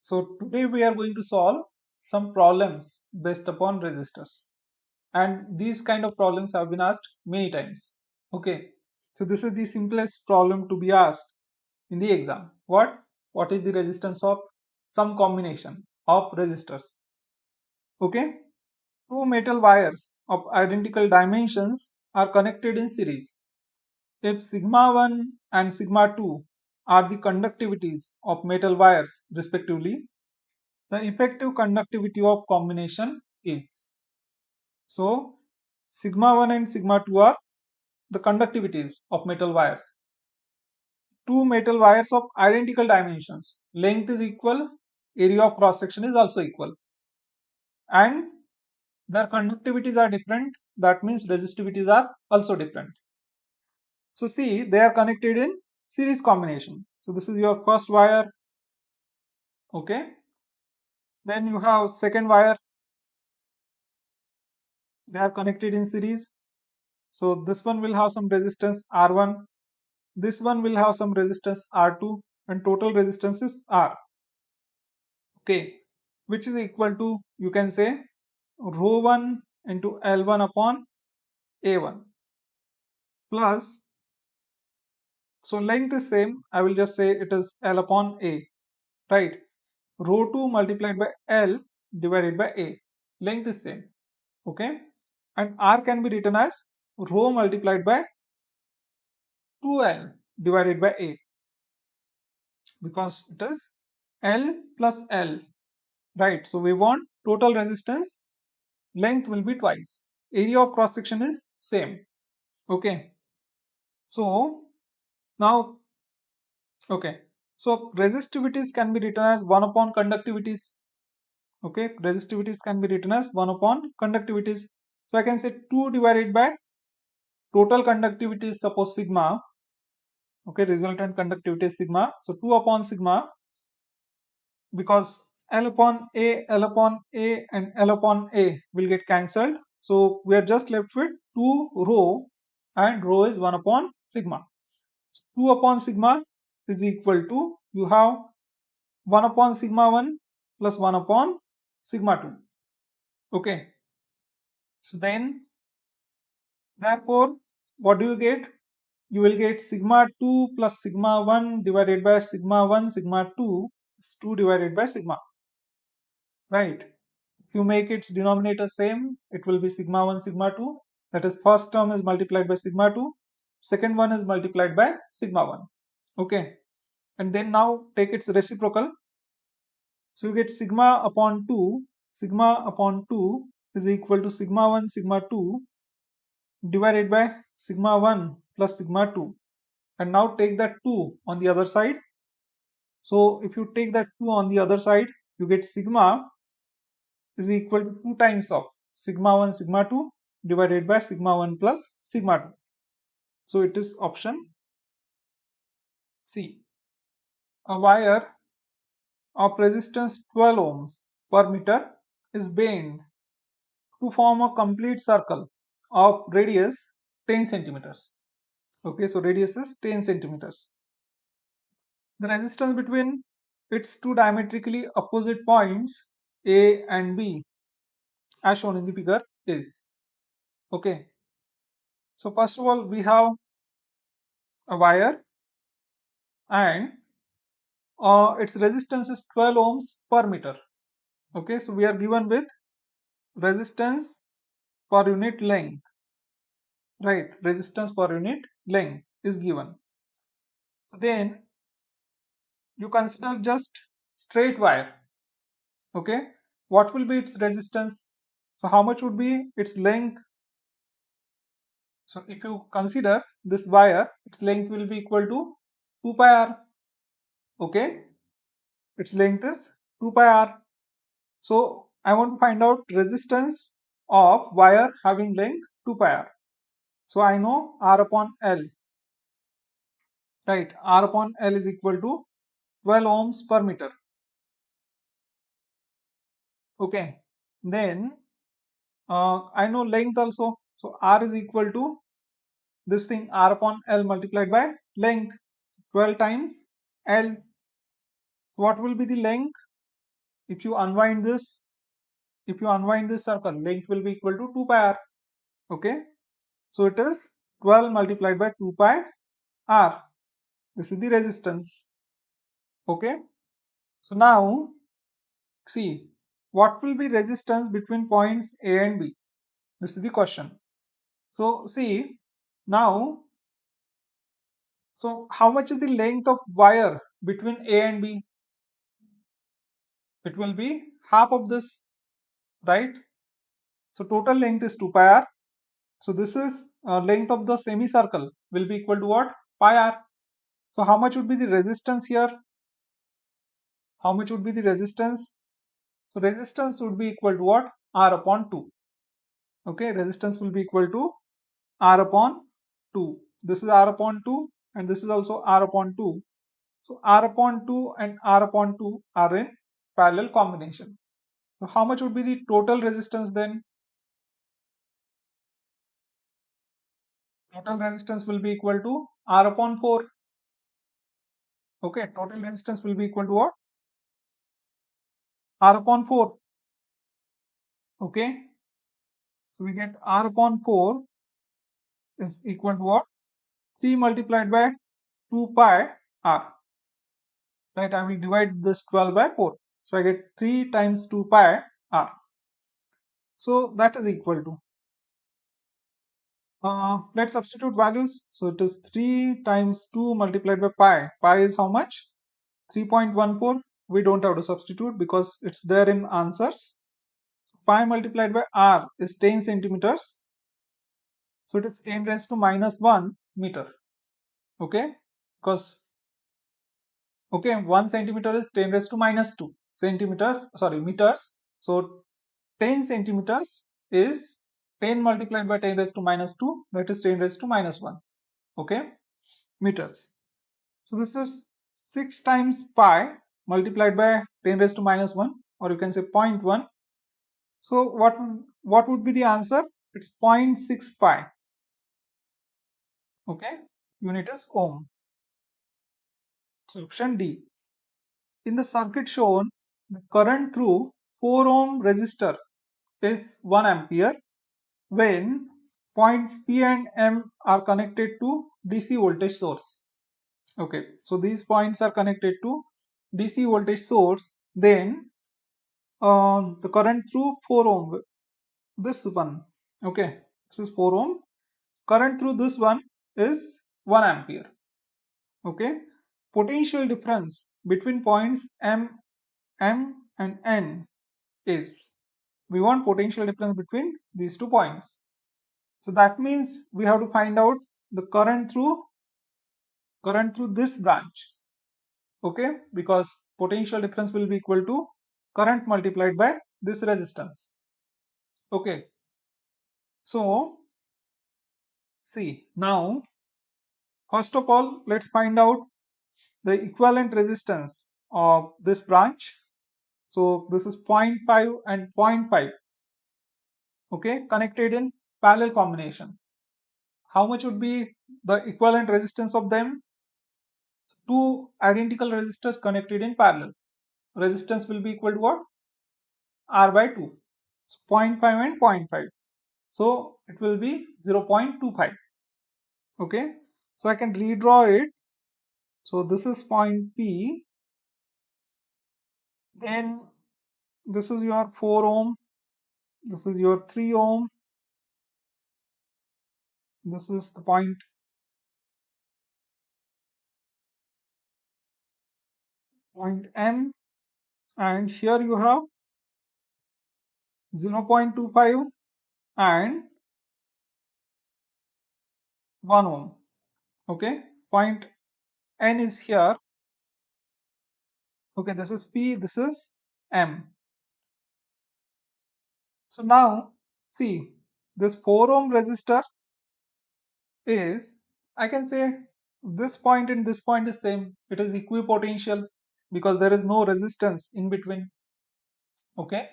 So today we are going to solve some problems based upon resistors, and these kind of problems have been asked many times. Okay, so this is the simplest problem to be asked in the exam. What is the resistance of some combination of resistors? Okay, two metal wires of identical dimensions are connected in series. If sigma 1 and sigma 2 are the conductivities of metal wires respectively, the effective conductivity of combination is. So sigma 1 and sigma 2 are the conductivities of metal wires. Two metal wires of identical dimensions. Length is equal, area of cross section is also equal, and their conductivities are different. That means resistivities are also different. So see, they are connected in series combination. So this is your first wire. Okay. Then you have second wire. They are connected in series. So this one will have some resistance R1. This one will have some resistance R2, and total resistance is R. Okay. Which is equal to, you can say, rho 1 into L1 upon A1 plus, so length is same. I will just say it is L upon A, right? Rho 2 multiplied by L divided by A. Length is same. Okay. And R can be written as rho multiplied by 2L divided by A, because it is L plus L, right? So we want total resistance, length will be twice, area of cross section is same. Okay. So now, okay, so resistivities can be written as 1 upon conductivities. Okay, resistivities can be written as 1 upon conductivities. So I can say 2 divided by total conductivity is suppose sigma. Okay, resultant conductivity is sigma. So 2 upon sigma, because L upon A, L upon A and L upon A will get cancelled. So we are just left with 2 rho, and rho is 1 upon sigma. 2 upon sigma is equal to, you have 1 upon sigma 1 plus 1 upon sigma 2. Okay. So then, therefore, what do you get? You will get sigma 2 plus sigma 1 divided by sigma 1 sigma 2 is 2 divided by sigma, right? If you make its denominator same, it will be sigma 1 sigma 2, that is first term is multiplied by sigma 2, second one is multiplied by sigma 1. Okay, and then now take its reciprocal. So you get sigma upon 2, sigma upon 2 is equal to sigma 1 sigma 2 divided by sigma 1 plus sigma 2, and now take that 2 on the other side. So if you take that 2 on the other side, you get sigma is equal to 2 times of sigma 1 sigma 2 divided by sigma 1 plus sigma 2. So it is option C. A wire of resistance 12 ohms per meter is bent to form a complete circle of radius 10 centimeters. Okay, so radius is 10 centimeters. The resistance between its two diametrically opposite points A and B, as shown in the figure, is. Okay, so first of all, we have a wire, and its resistance is 12 ohms per meter. Okay, so we are given with resistance per unit length, right? Resistance per unit length is given. Then you consider just straight wire. Okay, what will be its resistance? So how much would be its length? So if you consider this wire, its length will be equal to 2 pi r. Okay, its length is 2 pi r. So I want to find out resistance of wire having length 2 pi r. So I know R upon L, right? R upon L is equal to 12 ohms per meter. Okay, then I know length also. So R is equal to this thing, R upon L multiplied by length, 12 times L. What will be the length? if you unwind this circle, length will be equal to 2 pi r. Okay, so it is 12 multiplied by 2 pi r. This is the resistance. Okay, so now see, what will be resistance between points A and B? This is the question. So see, now, so how much is the length of wire between A and B? It will be half of this, right? So total length is 2 pi r. So this is length of the semicircle will be equal to what? Pi r. So how much would be the resistance here? How much would be the resistance? So resistance would be equal to what? R upon 2. Okay, resistance will be equal to R upon 2. This is R upon 2 and this is also R upon 2. So R upon 2 and R upon 2 are in parallel combination. So how much would be the total resistance then? Total resistance will be equal to R upon 4. Okay, total resistance will be equal to what? R upon 4. Okay, so we get R upon 4 is equal to what? 3 multiplied by 2 pi r. Right, I will divide this 12 by 4. So I get 3 times 2 pi r. So that is equal to, let's substitute values. So it is 3 times 2 multiplied by pi. Pi is how much? 3.14. We don't have to substitute because it's there in answers. Pi multiplied by r is 10 centimeters. So it is 10 raised to minus 1 meter. Okay, because, okay, 1 centimeter is 10 raised to minus 2 centimeters, sorry, meters. So 10 centimeters is 10 multiplied by 10 raised to minus 2, that is 10 raised to minus 1. Okay, meters. So this is 6 times pi multiplied by 10 raised to minus 1, or you can say 0.1. So what would be the answer? It's 0.6 pi. Okay, unit is ohm. So option D. In the circuit shown, the current through 4 ohm resistor is 1 ampere when points P and M are connected to DC voltage source. Okay, so these points are connected to DC voltage source, then the current through 4 ohm, this one, okay, this is 4 ohm, current through this one is 1 ampere. Okay, potential difference between points M and N is, we want potential difference between these 2 points. So that means we have to find out the current through this branch. Okay, because potential difference will be equal to current multiplied by this resistance. Okay, so see, now first of all let's find out the equivalent resistance of this branch. So this is 0.5 and 0.5, okay, connected in parallel combination. How much would be the equivalent resistance of them? Two identical resistors connected in parallel. Resistance will be equal to what? R by 2. So 0.5 and 0.5. So it will be 0.25. Okay. So I can redraw it. So this is point P. Then this is your 4 ohm. This is your 3 ohm. This is the point M. And here you have 0.25 and 1 ohm. Okay. Point N is here. Okay, this is P, this is M. So now see, this 4 ohm resistor is, I can say this point and this point is same. It is equipotential because there is no resistance in between. Okay.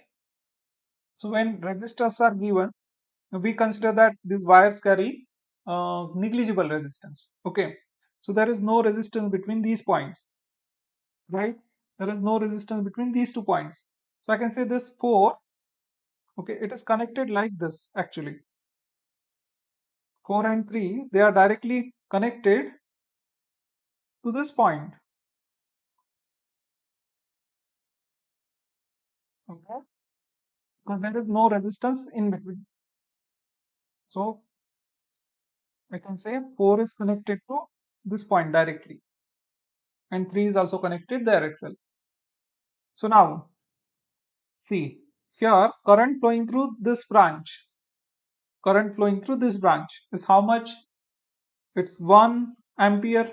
So when resistors are given, we consider that these wires carry negligible resistance. Okay. So there is no resistance between these points, right? There is no resistance between these 2 points. So I can say this 4, okay, it is connected like this actually. 4 and 3, they are directly connected to this point. Okay, because there is no resistance in between. So I can say 4 is connected to this point directly, and 3 is also connected there itself. So now see here, current flowing through this branch, current flowing through this branch is how much? It's 1 ampere,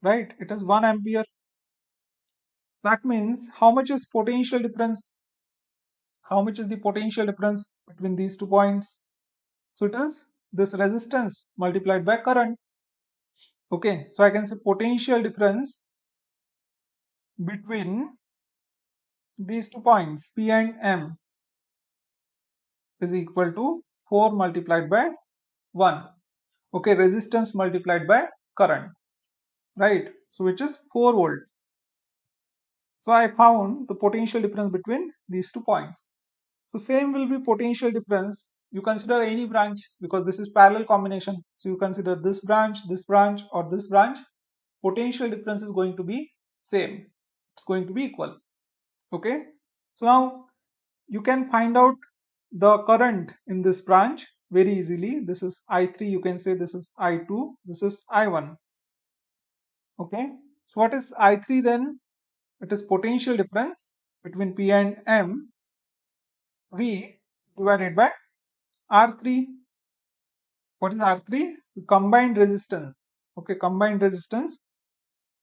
right? It is 1 ampere. That means how much is potential difference? How much is the potential difference between these 2 points? So it is this resistance multiplied by current. Okay, so I can say potential difference between these 2 points P and M is equal to 4 multiplied by 1. Okay, resistance multiplied by current, right? So which is 4 volt. So I found the potential difference between these 2 points. So same will be potential difference. You consider any branch because this is parallel combination. So you consider this branch, or this branch. Potential difference is going to be same. It's going to be equal. Okay. So now you can find out the current in this branch very easily. This is I3. You can say this is I2. This is I1. Okay. So what is I3 then? It is potential difference between P and M V divided by R3. What is R3? Combined resistance. Okay, combined resistance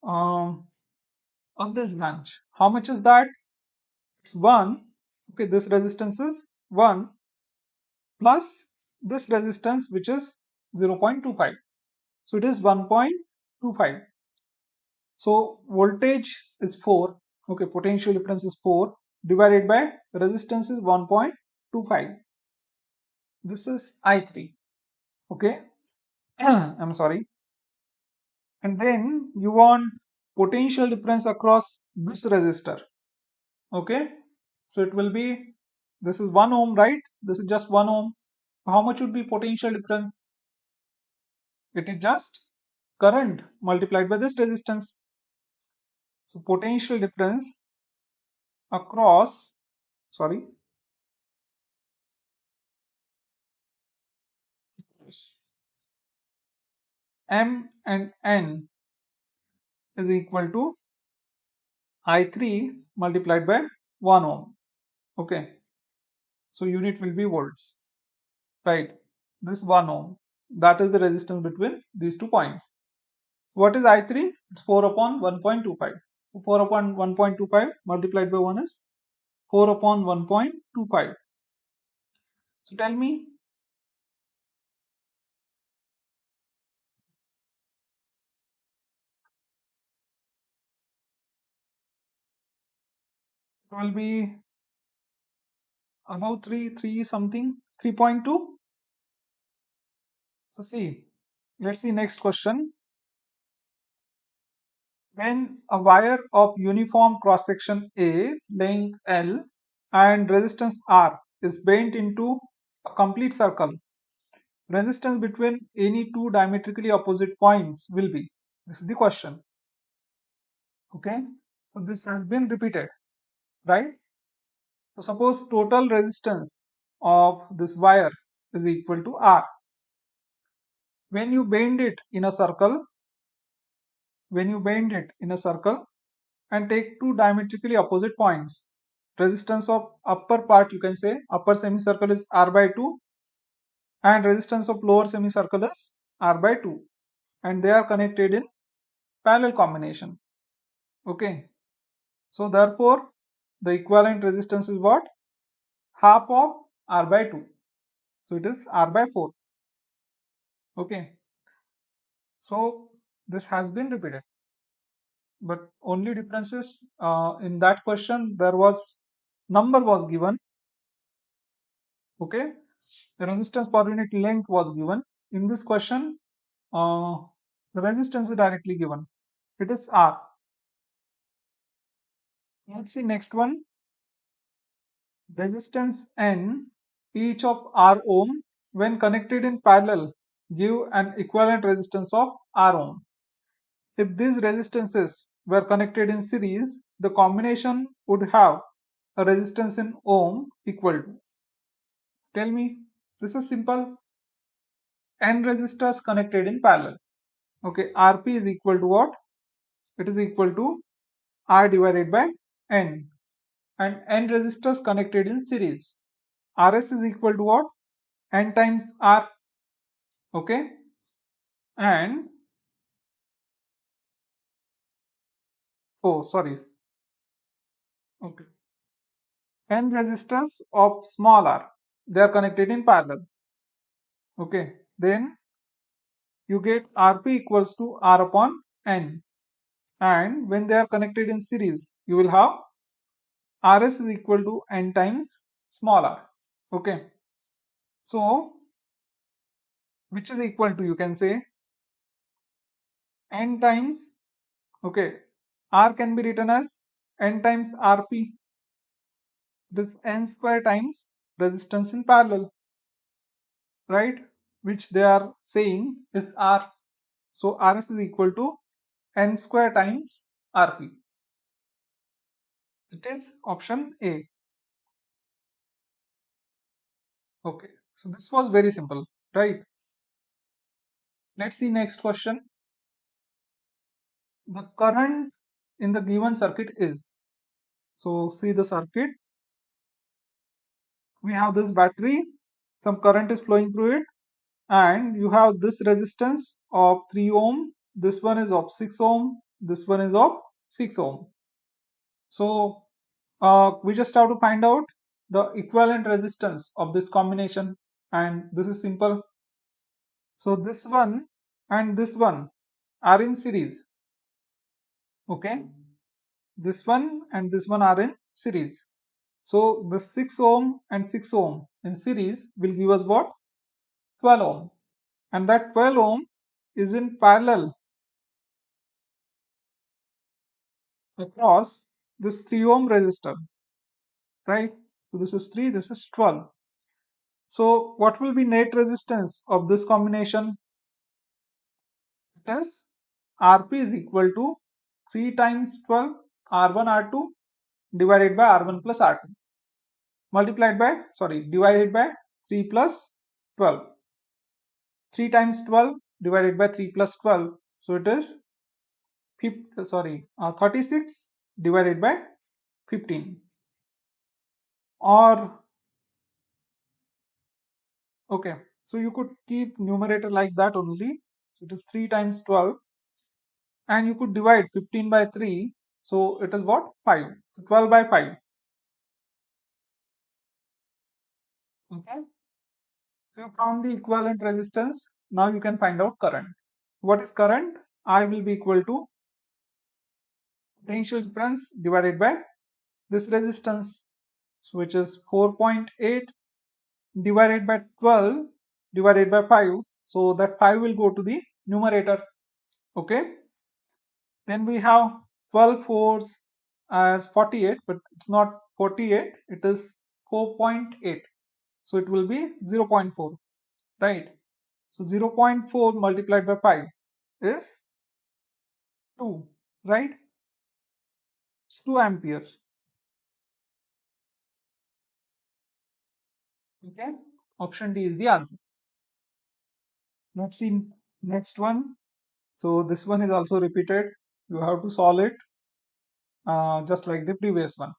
of this branch. How much is that? It's 1. Okay, this resistance is 1 plus this resistance which is 0.25. So it is 1.25. So voltage is 4. Okay, potential difference is 4 divided by resistance is 1.25. This is I3. Okay, I'm sorry. And then you want potential difference across this resistor. Okay, so it will be, this is 1 ohm, right? This is just 1 ohm. How much would be potential difference? It is just current multiplied by this resistance. So potential difference across, sorry, M and N is equal to I3 multiplied by 1 ohm. Okay, so unit will be volts, right? This 1 ohm, that is the resistance between these 2 points. What is I3? It's 4 upon 1.25. 4 upon 1.25 multiplied by 1 is 4 upon 1.25. So tell me, it will be about 3 something, 3.2. So see, let's see next question. When a wire of uniform cross section A, length L and resistance R is bent into a complete circle, resistance between any two diametrically opposite points will be. This is the question. Okay, so this has been repeated, right? So suppose total resistance of this wire is equal to R. When you bend it in a circle, and take two diametrically opposite points, resistance of upper part, you can say upper semicircle is R by 2 and resistance of lower semicircle is R by 2, and they are connected in parallel combination. Okay, so therefore the equivalent resistance is what? Half of R by 2. So it is R by 4. Okay, so this has been repeated, but only difference is in that question there was number was given. Okay, the resistance per unit length was given. In this question, the resistance is directly given. It is R. Let's see next one. resistance N each of R ohm when connected in parallel give an equivalent resistance of R ohm. If these resistances were connected in series, the combination would have a resistance in ohm equal to. Tell me, this is simple. N resistors connected in parallel. Okay, Rp is equal to what? It is equal to R divided by N. And N resistors connected in series. Rs is equal to what? N times R. Okay, and oh, sorry. Okay, N resistors of small r. They are connected in parallel. Okay, then you get Rp equals to R upon N. And when they are connected in series, you will have Rs is equal to N times small r. Okay, so which is equal to, you can say, N times, okay, R can be written as N times Rp. This N square times resistance in parallel, right? Which they are saying is R. So Rs is equal to N square times Rp. It is option A. Okay, so this was very simple, right? Let's see next question. The current in the given circuit is, so see the circuit, we have this battery, some current is flowing through it, and you have this resistance of 3 ohm, this one is of 6 ohm, this one is of 6 ohm. So we just have to find out the equivalent resistance of this combination, and this is simple. So this one and this one are in series. Okay, this one and this one are in series. So the 6 ohm and 6 ohm in series will give us what? 12 ohm. And that 12 ohm is in parallel across this 3 ohm resistor, right? So this is 3, this is 12. So what will be net resistance of this combination? It is Rp is equal to 3 times 12 R1 R2 divided by R1 plus R2 multiplied by, divided by 3 plus 12. 3 times 12 divided by 3 plus 12. So it is 36 divided by 15. Or okay, so you could keep numerator like that only. So it is 3 times 12, and you could divide 15 by 3. So it is what? 5. So 12 by 5. Okay. So you found the equivalent resistance. Now you can find out current. What is current? I will be equal to potential difference divided by this resistance, so which is 4.8 divided by 12 divided by 5. So that 5 will go to the numerator. Okay. Then we have 12 fours as 48, but it's not 48, it is 4.8. So it will be 0.4, right? So 0.4 multiplied by 5 is 2, right? It's 2 amperes. Okay. Option D is the answer. Let's see next one. So this one is also repeated. You have to solve it just like the previous one.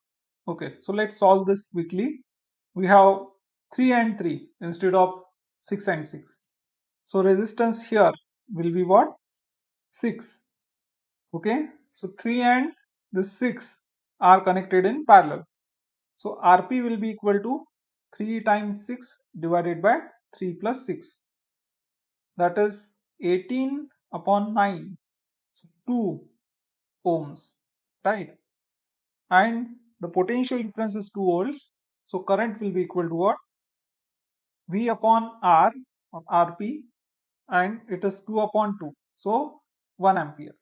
Okay, so let's solve this quickly. We have 3 and 3 instead of 6 and 6. So resistance here will be what? 6. Okay, so 3 and this 6 are connected in parallel. So Rp will be equal to 3 times 6 divided by 3 plus 6. That is 18 upon 9. So 2 ohms, right? And the potential difference is 2 volts. So current will be equal to what? V upon R of Rp, and it is 2 upon 2. So 1 ampere.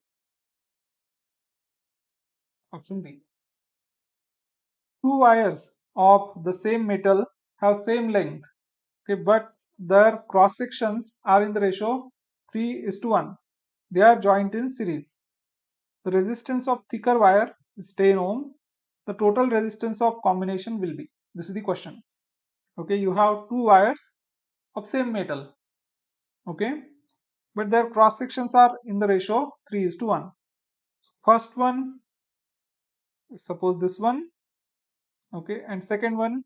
Option B. Two wires of the same metal have same length, okay, but their cross sections are in the ratio 3:1. They are joined in series. The resistance of thicker wire is 10 ohm. The total resistance of combination will be. This is the question. Okay, you have two wires of same metal. Okay, but their cross sections are in the ratio 3:1. First one is suppose this one. Okay, and second one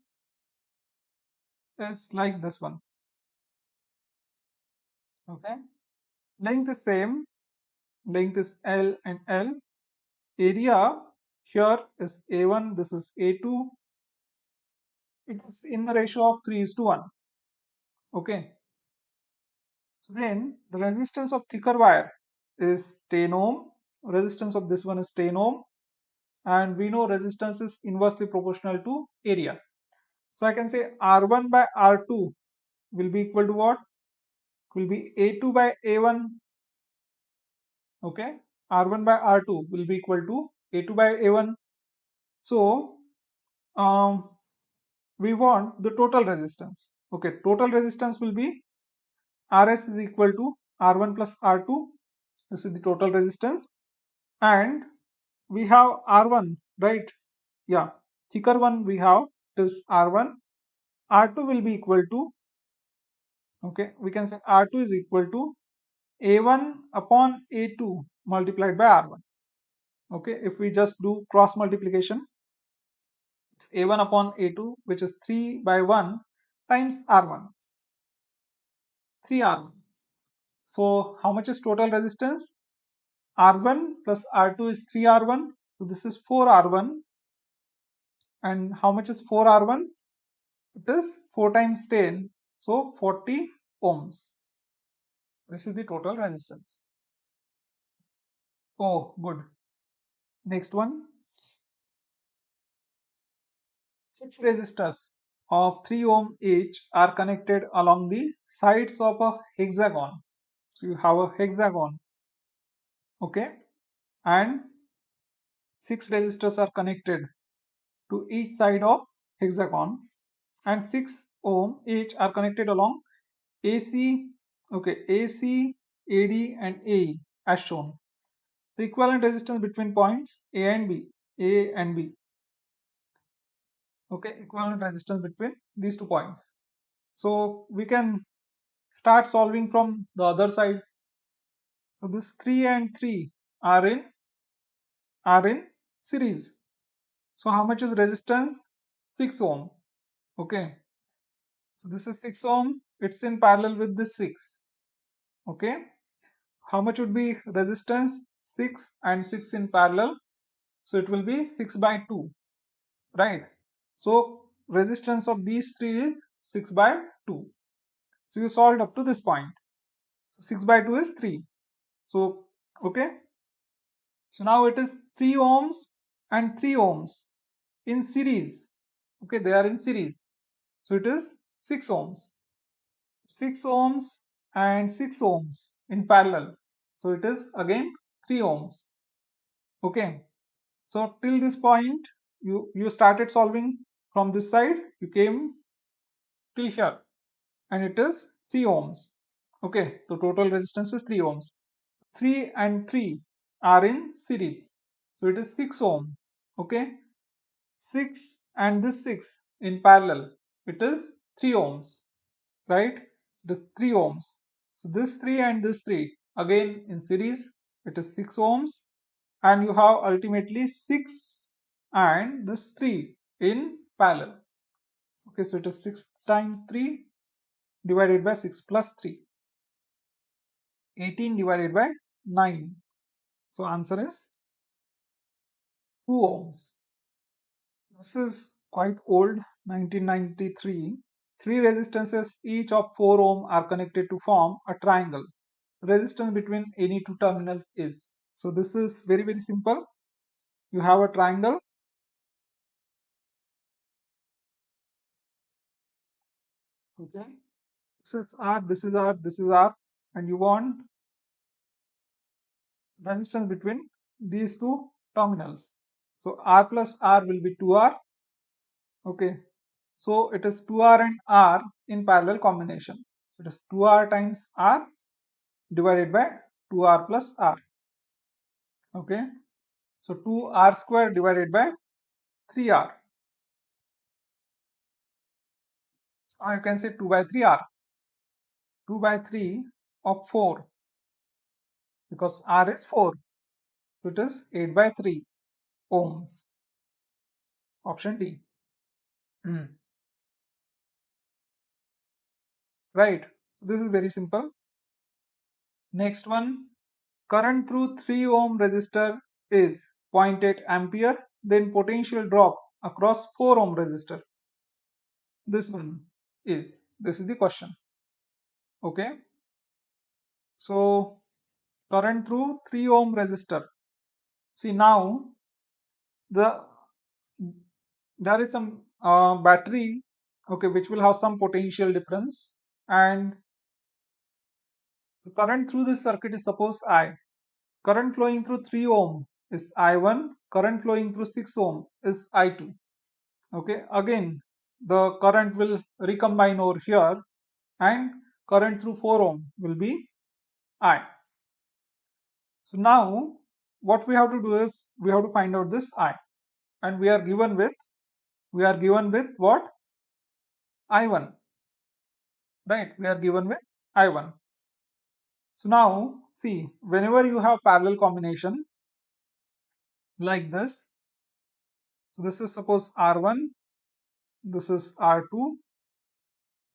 is like this one. Okay, length is same. Length is L and L. Area here is A1. This is A2. It is in the ratio of 3:1. Okay. So then the resistance of thicker wire is 10 ohm. Resistance of this one is 10 ohm. And we know resistance is inversely proportional to area. So I can say R1 by R2 will be equal to what? Will be A2 by A1. Okay. R1 by R2 will be equal to A2 by A1. So we want the total resistance. Okay. Total resistance will be Rs is equal to R1 plus R2. This is the total resistance. And we have R1, right? Yeah, thicker one we have is R1. R2 will be equal to, okay, we can say R2 is equal to A1 upon A2 multiplied by R1. Okay, if we just do cross multiplication, it's A1 upon A2, which is 3 by 1 times R1, 3R1. So how much is total resistance? R1 plus R2 is 3R1. So this is 4R1. And how much is 4R1? It is 4 times 10. So 40 ohms. This is the total resistance. Oh, good. Next one. 6 resistors of 3 ohm each are connected along the sides of a hexagon. So you have a hexagon. Okay. And 6 resistors are connected to each side of hexagon. And 6 ohm each are connected along AC, okay, AC, AD and AE as shown. The equivalent resistance between points A and B. Okay, equivalent resistance between these 2 points. So we can start solving from the other side. So this 3 and 3 are in series. So how much is resistance? 6 ohm. Okay. So this is 6 ohm. It's in parallel with this 6. Okay. How much would be resistance? 6 and 6 in parallel. So it will be 6 by 2. Right. So resistance of these three is 6 by 2. So you solved up to this point. So 6 by 2 is 3. So, okay. So now it is 3 ohms and 3 ohms in series. Okay, they are in series. So it is 6 ohms. 6 ohms and 6 ohms in parallel. So it is again 3 ohms. Okay. So till this point, you started solving from this side. You came till here. And it is 3 ohms. Okay, the total resistance is 3 ohms. 3 and 3 are in series. So it is 6 ohm. Okay, 6 and this 6 in parallel. It is 3 ohms. Right? It is 3 ohms. So this 3 and this 3 again in series. It is 6 ohms. And you have ultimately 6 and this 3 in parallel. Okay, so it is 6 times 3 divided by 6 plus 3. 18 divided by 9. So answer is 2 ohms. This is quite old, 1993. Three resistances each of 4 ohm are connected to form a triangle. Resistance between any two terminals is. So this is very very simple. You have a triangle. Okay. This is R, this is R, this is R, and you want resistance between these two terminals. So R plus R will be 2R. Okay, so it is 2R and R in parallel combination. It is 2R times R divided by 2R plus R. Okay, so 2R square divided by 3R, or you can say 2 by 3R, 2 by 3 of 4, because R is 4, so it is 8 by 3 ohms. Option D. Right, this is very simple. Next one, current through 3 ohm resistor is 0.8 ampere, then potential drop across 4 ohm resistor. This is the question. Okay, so current through 3 ohm resistor. See, now the there is some battery, okay, which will have some potential difference, and the current through this circuit is suppose I. Current flowing through 3 ohm is I1, current flowing through 6 ohm is I2. Okay, again the current will recombine over here, and current through 4 ohm will be I. So now what we have to do is we have to find out this I, and we are given with what? I1, right? We are given with I1. So now see, whenever you have parallel combination like this, so this is suppose R1, this is R2,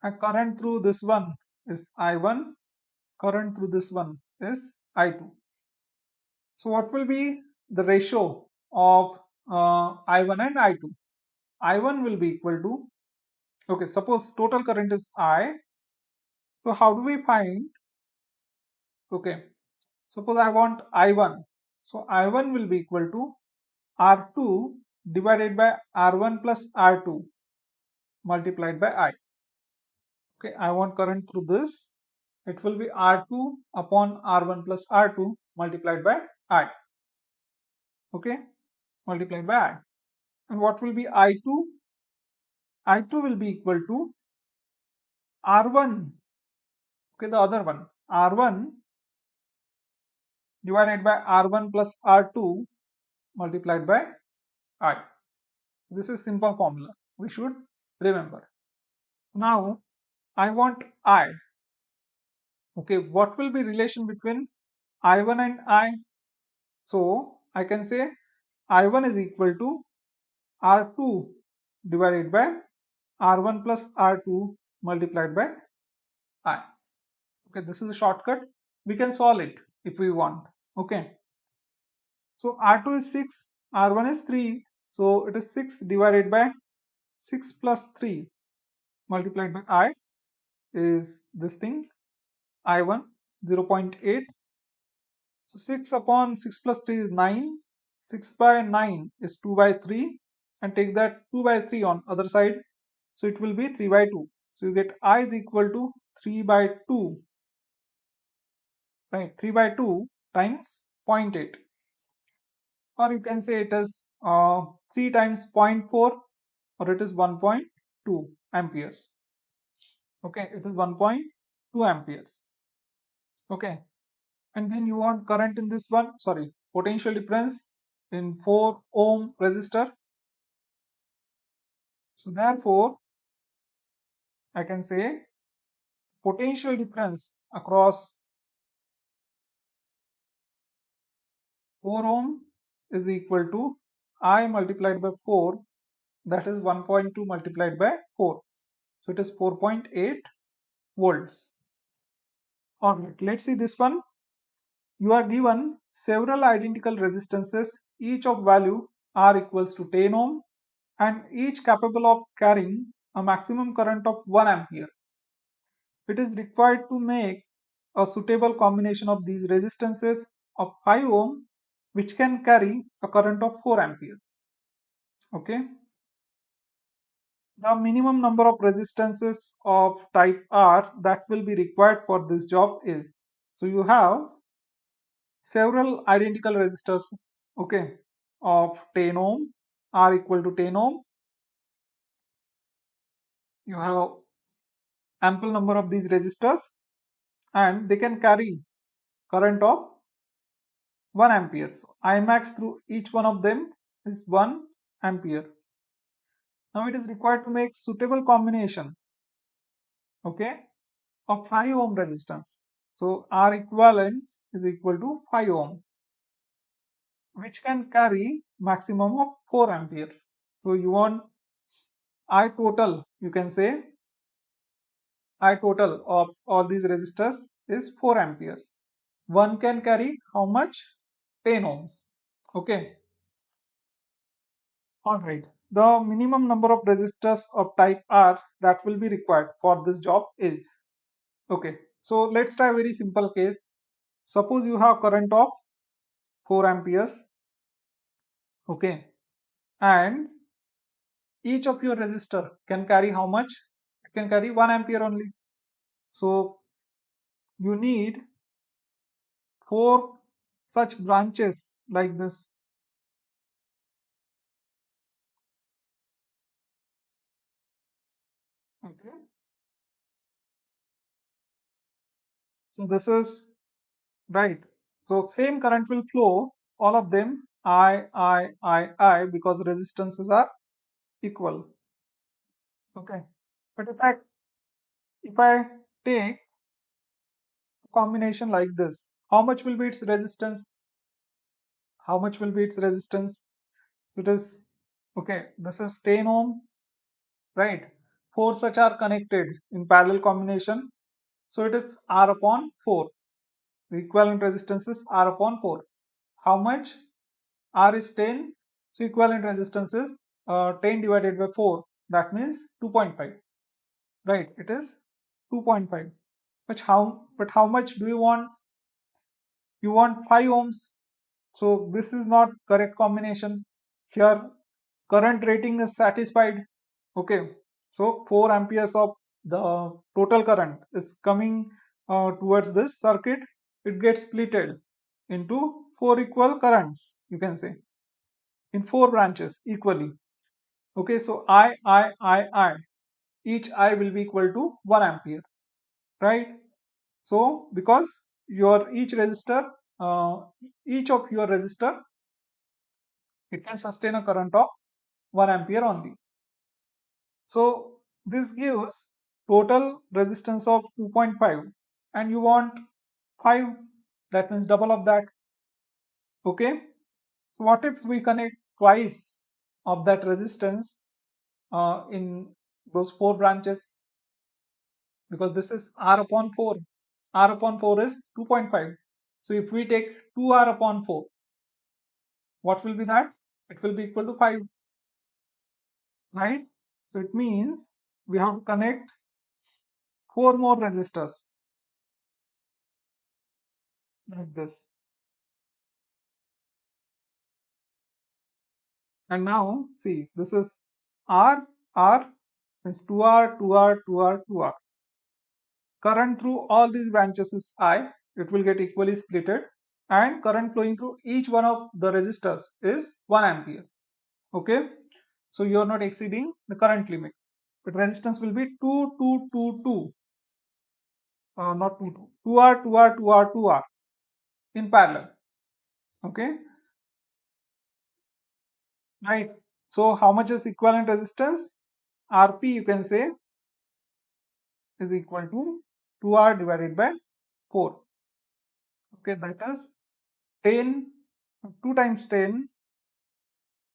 and current through this one is I1, current through this one is I2. So what will be the ratio of I1 and I2? I1 will be equal to, okay, suppose total current is I. So how do we find, okay, suppose I want I1. So I1 will be equal to R2 divided by R1 plus R2 multiplied by I. Okay, I want current through this. It will be R2 upon R1 plus R2 multiplied by I. Okay, multiplied by I. And what will be I2? I2 will be equal to R1. Okay, the other one. R1 divided by R1 plus R2 multiplied by I. This is simple formula. We should remember. Now I want I. Okay, what will be relation between I1 and I? So I can say I1 is equal to R2 divided by R1 plus R2 multiplied by I. Okay, this is a shortcut. We can solve it if we want. Okay, so R2 is 6, R1 is 3, so it is 6 divided by 6 plus 3 multiplied by I is this thing, I1 0.8. So 6 upon 6 plus 3 is 9, 6 by 9 is 2 by 3, and take that 2 by 3 on other side, so it will be 3 by 2. So you get I is equal to 3 by 2, right? 3 by 2 times 0.8, or you can say it is 3 times 0.4, or it is 1.2 amperes. Okay, it is 1.2 amperes. Okay, and then you want current in this one, sorry, potential difference in 4 ohm resistor. So therefore I can say potential difference across 4 ohm is equal to I multiplied by 4, that is 1.2 multiplied by 4, so it is 4.8 volts. Alright, let's see this one. You are given several identical resistances, each of value R equals to 10 ohm, and each capable of carrying a maximum current of 1 ampere. It is required to make a suitable combination of these resistances of 5 ohm which can carry a current of 4 ampere. Okay, the minimum number of resistances of type R that will be required for this job is, so you have several identical resistors, okay, of 10 ohm, R equal to 10 ohm, you have ample number of these resistors and they can carry current of 1 ampere. So I max through each one of them is 1 ampere. Now it is required to make suitable combination, okay, of 5 ohm resistance. So R equivalent is equal to 5 ohm, which can carry maximum of 4 ampere. So you want I total, you can say I total of all these resistors is 4 amperes. One can carry how much? 10 ohms. Okay. Alright. The minimum number of resistors of type R that will be required for this job is. Okay. So let's try a very simple case. Suppose you have current of 4 amperes. Okay. And each of your resistor can carry how much? It can carry 1 ampere only. So you need 4 such branches like this. Okay. So this is right. So same current will flow, all of them I because resistances are equal. Okay. But if I take a combination like this, how much will be its resistance? How much will be its resistance? It is okay. This is 10 ohm, right? Four such are connected in parallel combination. So it is R upon 4. The equivalent resistance is R upon 4. How much? R is 10, so equivalent resistance is 10 divided by 4. That means 2.5. Right? It is 2.5. But how much do you want? You want 5 ohms. So this is not correct combination. Here current rating is satisfied. Okay. So 4 amperes of the total current is coming towards this circuit. It gets splitted into 4 equal currents, you can say, in 4 branches equally. Okay, so I, each I will be equal to 1 ampere, right? So because your each of your resistor, it can sustain a current of 1 ampere only. So this gives total resistance of 2.5 and you want 5, that means double of that. Okay, so what if we connect twice of that resistance in those 4 branches? Because this is R upon 4. R upon 4 is 2.5. So if we take 2R upon 4, what will be that? It will be equal to 5, right? So it means we have to connect 4 more resistors like this. And now see, this is R is 2R, 2R, 2R, 2R. Current through all these branches is I. It will get equally splitted. And current flowing through each one of the resistors is 1 ampere. Okay. So you are not exceeding the current limit. But resistance will be 2, 2, 2, 2. Not 2, 2. 2R, 2R, 2R, 2R in parallel. Okay. Right. So how much is equivalent resistance? RP, you can say, is equal to 2R divided by 4. Okay, that is 10, 2 times 10,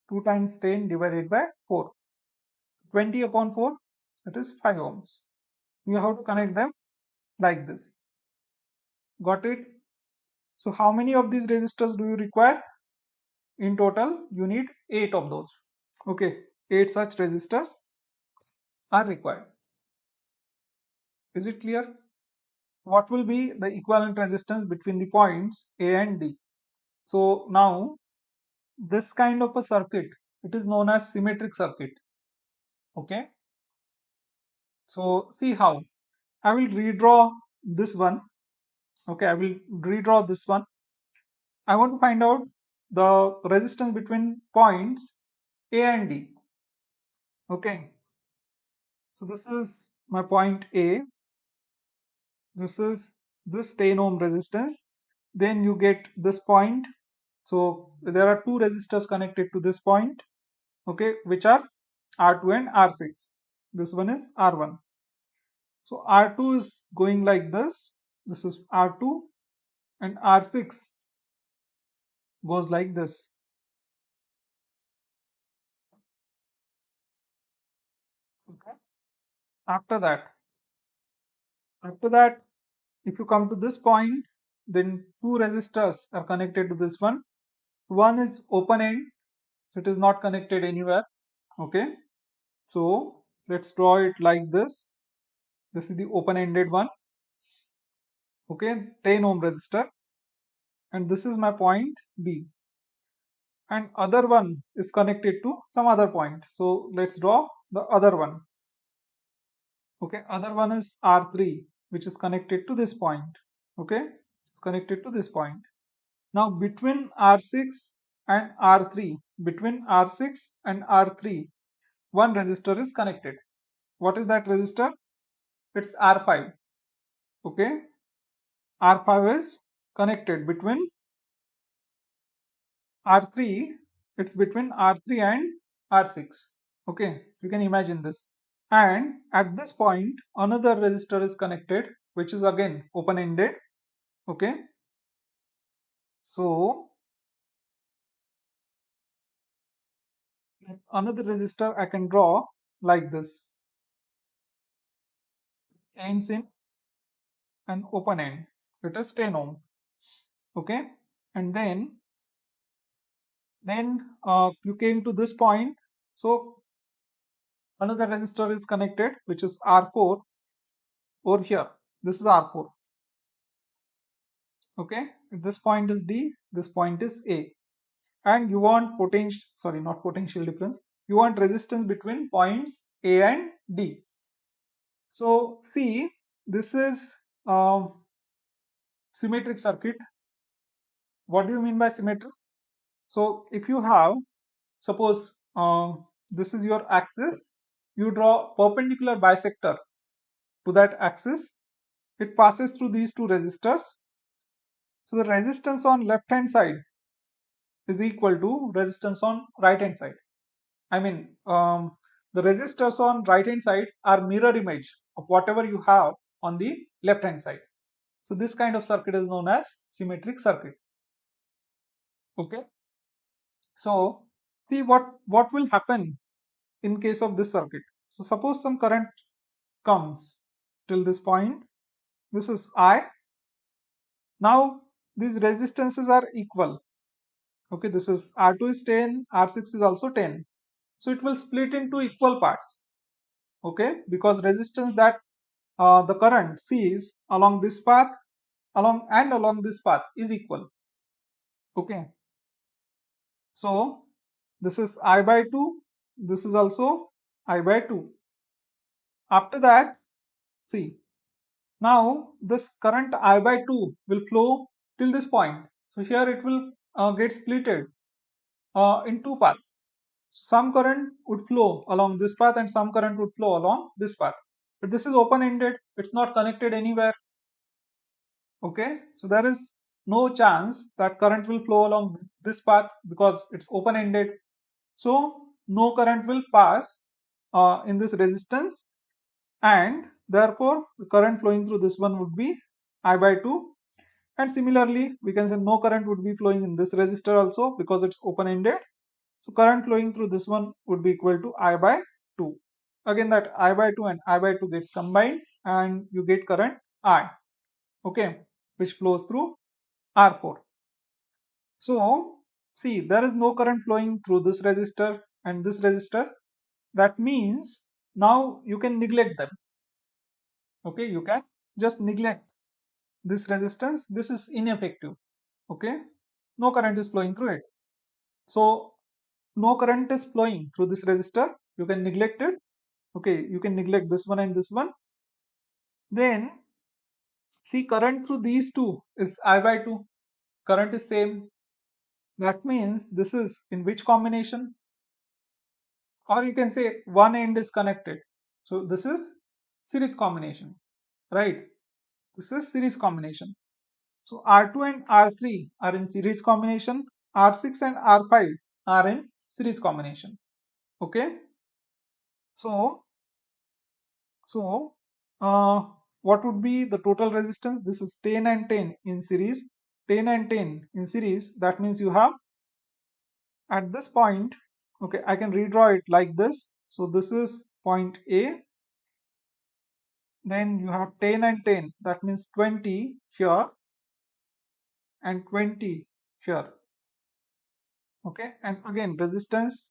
2 times 10 divided by 4. 20 upon 4, that is 5 ohms. You have to connect them like this. Got it? So how many of these resistors do you require? In total, you need 8 of those. Okay, 8 such resistors are required. Is it clear? What will be the equivalent resistance between the points A and D? So now this kind of a circuit, it is known as symmetric circuit. Okay, so see how I will redraw this one. Okay, I will redraw this one. I want to find out the resistance between points A and D. Okay, So this is my point A. This is this 10 ohm resistance. Then you get this point. So there are two resistors connected to this point, okay, which are R2 and R6. This one is R1. So R2 is going like this. This is R2, and R6 goes like this. Okay. After that, if you come to this point, then two resistors are connected to this one. One is open end, so it is not connected anywhere. Okay. So let's draw it like this. This is the open-ended one. Okay, 10 ohm resistor, and this is my point B. And other one is connected to some other point. So let's draw the other one. Okay, other one is R3, which is connected to this point. Okay, it's connected to this point. Now between R6 and R3, between R6 and R3, one resistor is connected. What is that resistor? It's R5. Okay, R5 is connected between R3, it's between R3 and R6. Okay, you can imagine this. And at this point, another resistor is connected, which is again open-ended. Okay, so another resistor I can draw like this, ends in an open end. It is 10 ohm. Okay, and then you came to this point. So another resistor is connected, which is R4 over here. This is R4. Okay, this point is D, this point is A, and you want potential, sorry, not potential difference, you want resistance between points A and D. So see, this is symmetric circuit. What do you mean by symmetric? So if you have, suppose this is your axis, you draw perpendicular bisector to that axis, it passes through these two resistors. So the resistance on left hand side is equal to resistance on right hand side. I mean, the resistors on right hand side are mirror image of whatever you have on the left hand side. So this kind of circuit is known as symmetric circuit. Okay. So see what will happen in case of this circuit. So suppose some current comes till this point. This is I. Now these resistances are equal. Okay, this is R2 is 10, R6 is also 10. So it will split into equal parts. Okay, because resistance that the current sees along this path along this path is equal. Okay, so this is I by 2, this is also I by 2. After that, see, now this current I by 2 will flow till this point. So here it will get splitted in two paths. Some current would flow along this path and some current would flow along this path. But this is open ended, it's not connected anywhere. Okay, so there is no chance that current will flow along this path because it's open ended. So no current will pass in this resistance, and therefore the current flowing through this one would be I by 2. And similarly we can say no current would be flowing in this resistor also because it's open ended. So current flowing through this one would be equal to I by 2. Again, that I by 2 and I by 2 gets combined and you get current I. Okay, which flows through R4. So see, there is no current flowing through this resistor and this resistor. That means now you can neglect them. Okay, you can just neglect this resistance. This is ineffective. Okay, no current is flowing through it. So no current is flowing through this resistor. You can neglect it. Okay, you can neglect this one and this one. Then see, current through these two is I by 2. Current is same. That means this is in which combination? Or you can say one end is connected. So this is series combination, right? This is series combination. So R2 and R3 are in series combination. R6 and R5 are in series combination. Okay. So, so what would be the total resistance? This is 10 and 10 in series. 10 and 10 in series. That means you have at this point, okay, I can redraw it like this. So this is point A. Then you have 10 and 10. That means 20 here and 20 here. Okay, and again resistance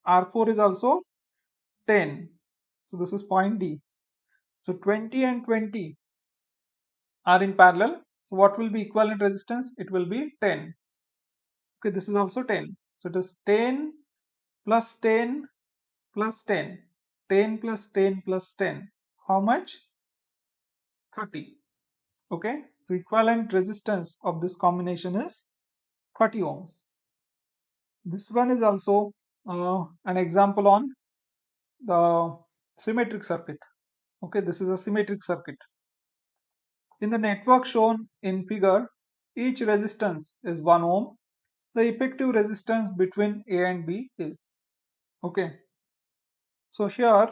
R4 is also 10. So this is point D. So 20 and 20 are in parallel. So what will be equivalent resistance? It will be 10. Okay, this is also 10. So it is 10 plus 10 plus 10. 10 plus 10 plus 10. How much? 30. Okay, so equivalent resistance of this combination is 30 ohms. This one is also an example on the symmetric circuit. Okay, this is a symmetric circuit. In the network shown in figure, each resistance is 1 ohm. The effective resistance between A and B is. Okay, so here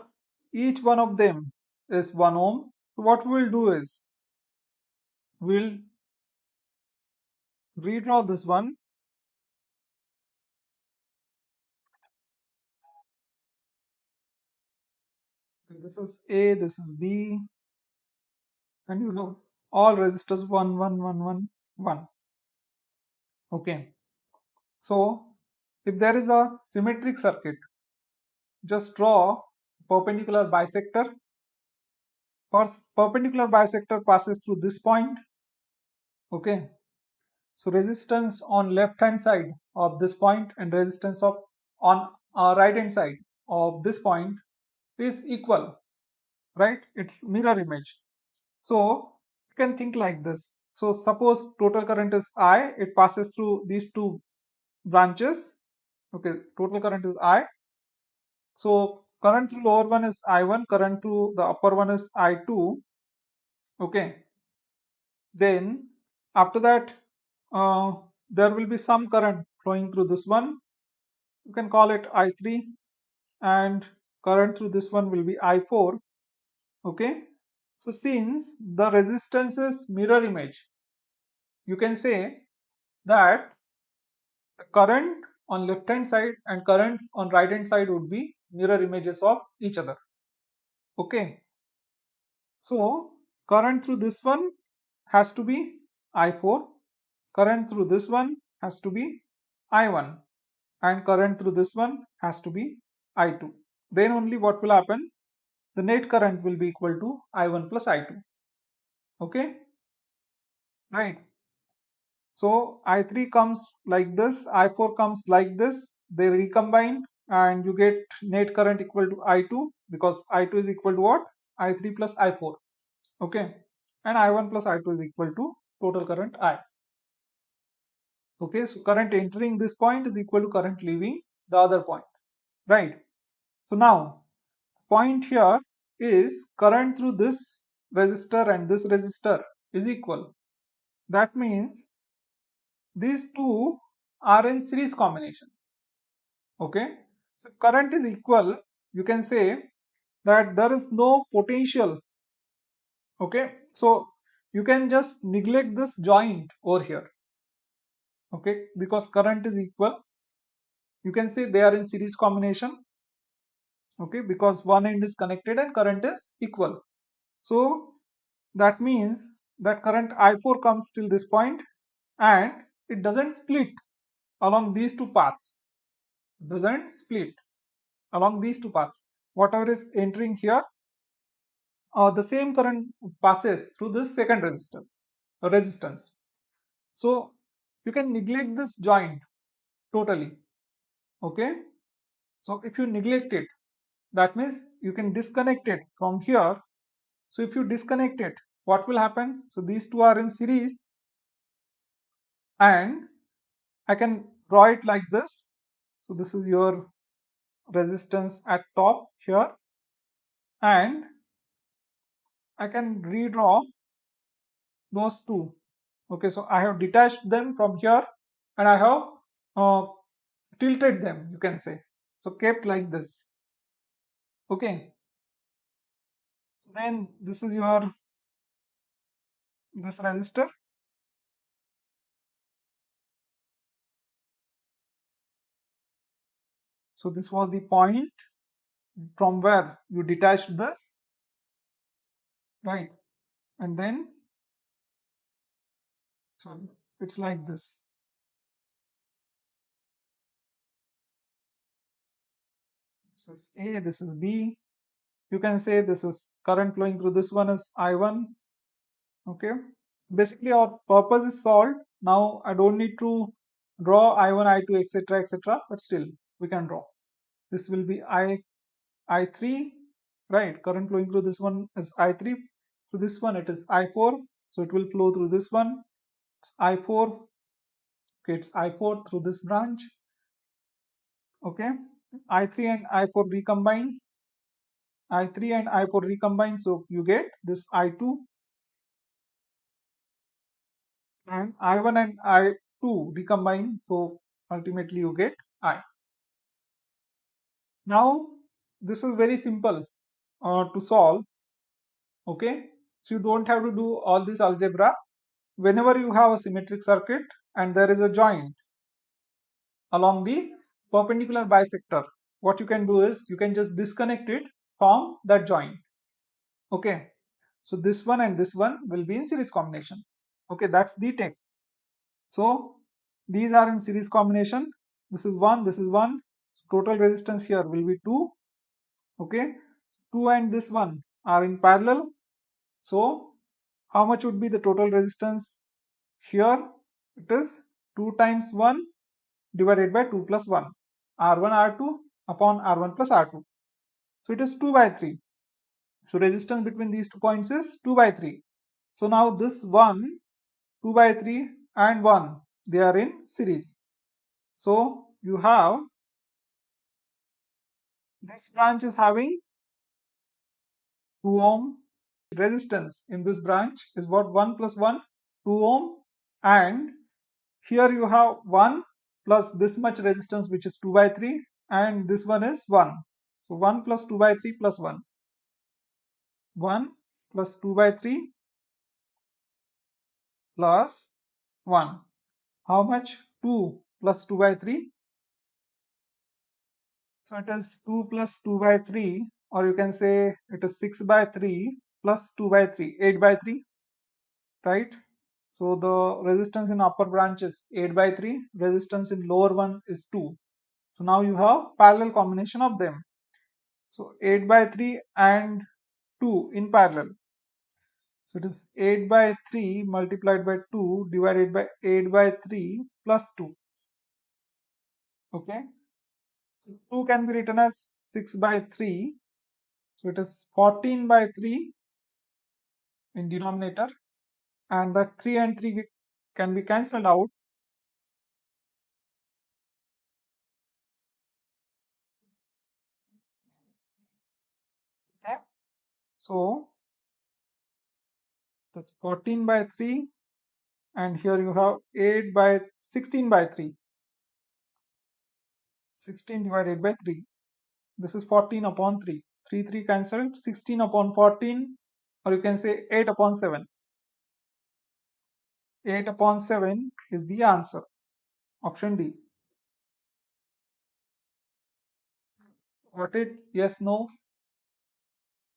each one of them is 1 ohm. So what we'll do is we'll redraw this one. This is A, this is B, and you know all resistors 1, 1, 1, 1, 1. Okay, so if there is a symmetric circuit, just draw perpendicular bisector. First, perpendicular bisector passes through this point. Okay, so resistance on left hand side of this point and resistance of on right hand side of this point is equal, right? It's mirror image. So you can think like this. So suppose total current is I, it passes through these two branches. Okay, total current is I. So current through lower one is I1, current through the upper one is I2. Okay, then after that there will be some current flowing through this one. You can call it I3, and current through this one will be I4. Okay, so since the resistance is mirror image, you can say that the current on left hand side and currents on right hand side would be mirror images of each other. Okay, so current through this one has to be I4, current through this one has to be I1, and current through this one has to be I2. Then only what will happen? The net current will be equal to I1 plus I2. Okay, right? So I3 comes like this, I4 comes like this, they recombine and you get net current equal to I2, because I2 is equal to what? I3 plus I4. Okay, and I1 plus I2 is equal to total current I. Okay, so current entering this point is equal to current leaving the other point, right? So now point here is current through this resistor and this resistor is equal. That means these two are in series combination. Okay, so current is equal, you can say that there is no potential. Okay, so you can just neglect this joint over here. Okay, because current is equal, you can say they are in series combination. Okay, because one end is connected and current is equal. So that means that current I4 comes till this point and it doesn't split along these two paths. Doesn't split along these two paths. Whatever is entering here, the same current passes through this second resistance. So you can neglect this joint totally. Okay, so if you neglect it, that means you can disconnect it from here. So if you disconnect it, what will happen? So these two are in series, and I can draw it like this. So this is your resistance at top here, and I can redraw those two. Okay, so I have detached them from here and I have uh, tilted them, you can say. So kept like this. Okay, then this is your this resistor. So this was the point from where you detached this, right? And then sorry, it's like this. This is A, this is B. You can say this is current flowing through this one is I1. Okay, basically our purpose is solved. Now I don't need to draw I1, I2, etc., etc., but still we can draw. This will be I3, right? Current flowing through this one is I3. So this one it is I4. So it will flow through this one. It's I4. Okay, it's I4 through this branch. Okay, I3 and I4 recombine. I3 and I4 recombine. So you get this I2, and I1 and I2 recombine. So ultimately you get I. Now this is very simple to solve. Okay, so you don't have to do all this algebra. Whenever you have a symmetric circuit and there is a joint along the perpendicular bisector, what you can do is you can just disconnect it from that joint. Okay, so this one and this one will be in series combination. Okay, that's the take. So these are in series combination. This is 1, this is 1. So total resistance here will be 2. Okay, 2 and this one are in parallel. So how much would be the total resistance here? It is 2 times 1 divided by 2 plus 1, R1 R2 upon R1 plus R2. So it is 2 by 3. So resistance between these 2 points is 2 by 3. So now this 1, 2 by 3 and 1, they are in series. So you have this branch is having 2 ohm. Resistance in this branch is what? 1 plus 1, 2 ohm, and here you have 1 plus this much resistance, which is 2 by 3, and this one is 1. So 1 plus 2 by 3 plus 1. 1 plus 2 by 3 plus 1. How much? 2 plus 2 by 3. So it is 2 plus 2 by 3, or you can say it is 6 by 3 plus 2 by 3, 8 by 3, right? So the resistance in upper branch is 8 by 3, resistance in lower one is 2. So now you have parallel combination of them. So 8 by 3 and 2 in parallel. So it is 8 by 3 multiplied by 2 divided by 8 by 3 plus 2. Okay. So 2 can be written as 6 by 3. So it is 14 by 3 in denominator, and that 3 and 3 can be cancelled out. Okay. So it is 14 by 3, and here you have 8 by 16 by 3. 16 divided by 3. This is 14 upon 3. 3 cancelled. 16 upon 14, or you can say 8 upon 7. 8 upon 7 is the answer. Option D. Got it? Yes, no?